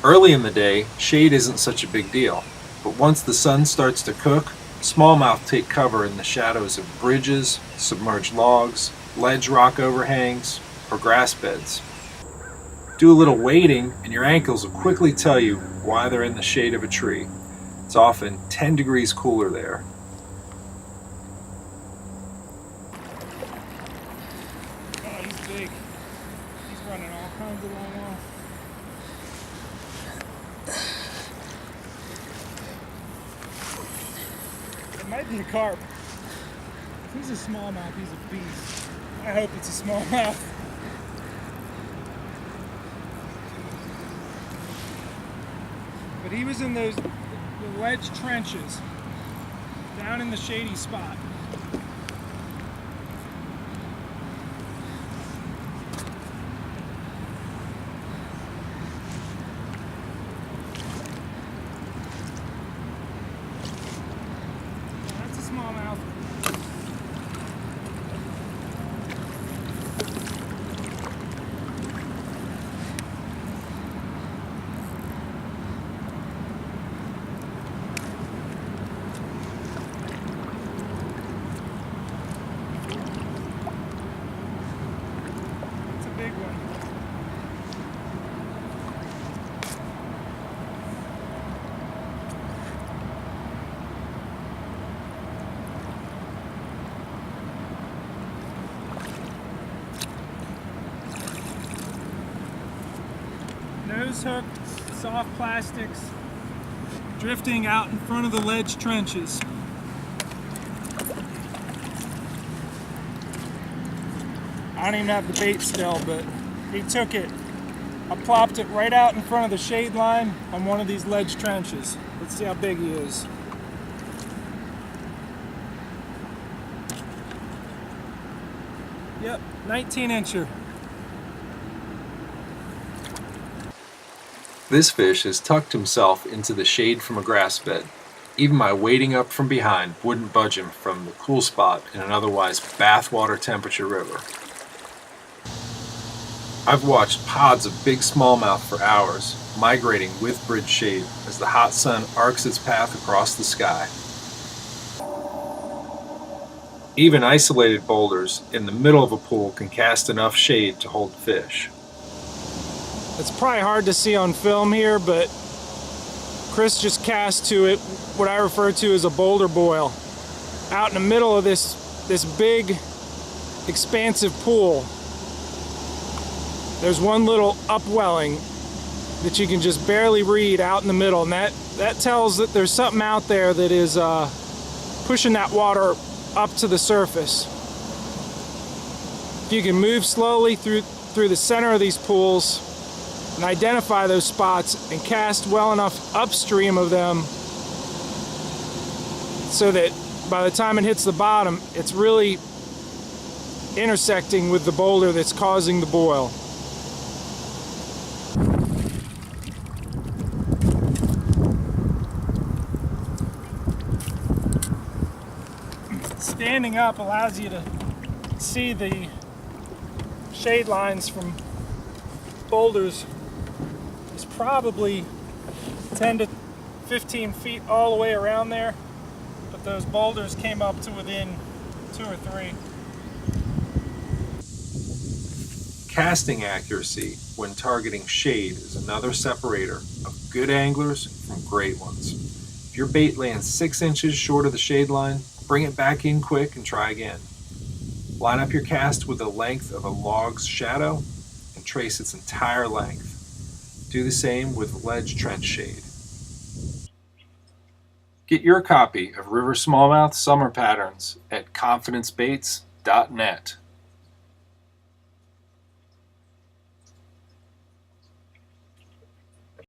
Early in the day, shade isn't such a big deal, but once the sun starts to cook, smallmouth take cover in the shadows of bridges, submerged logs, ledge rock overhangs, or grass beds. Do a little wading and your ankles will quickly tell you why they're in the shade of a tree. It's often 10 degrees cooler there. Oh, he's big. He's running all kinds of long off. It might be a carp. If he's a smallmouth, he's a beast. I hope it's a smallmouth. But he was in the ledge trenches, down in the shady spot. That's a smallmouth. It's a big one. Nose hook, soft plastics, drifting out in front of the ledge trenches. I don't even have the bait still, but he took it. I plopped it right out in front of the shade line on one of these ledge trenches. Let's see how big he is. Yep, 19-incher. This fish has tucked himself into the shade from a grass bed. Even my wading up from behind wouldn't budge him from the cool spot in an otherwise bathwater temperature river. I've watched pods of big smallmouth for hours, migrating with bridge shade as the hot sun arcs its path across the sky. Even isolated boulders in the middle of a pool can cast enough shade to hold fish. It's probably hard to see on film here, but Chris just cast to it what I refer to as a boulder boil. Out in the middle of this big, expansive pool, there's one little upwelling that you can just barely read out in the middle, and that tells that there's something out there that is pushing that water up to the surface. If you can move slowly through the center of these pools and identify those spots and cast well enough upstream of them so that by the time it hits the bottom, it's really intersecting with the boulder that's causing the boil. Standing up allows you to see the shade lines from boulders. It's probably 10 to 15 feet all the way around there, but those boulders came up to within 2 or 3. Casting accuracy when targeting shade is another separator of good anglers from great ones. If your bait lands 6 inches short of the shade line, bring it back in quick and try again. Line up your cast with the length of a log's shadow and trace its entire length. Do the same with ledge trench shade. Get your copy of River Smallmouth Summer Patterns at confidencebaits.net.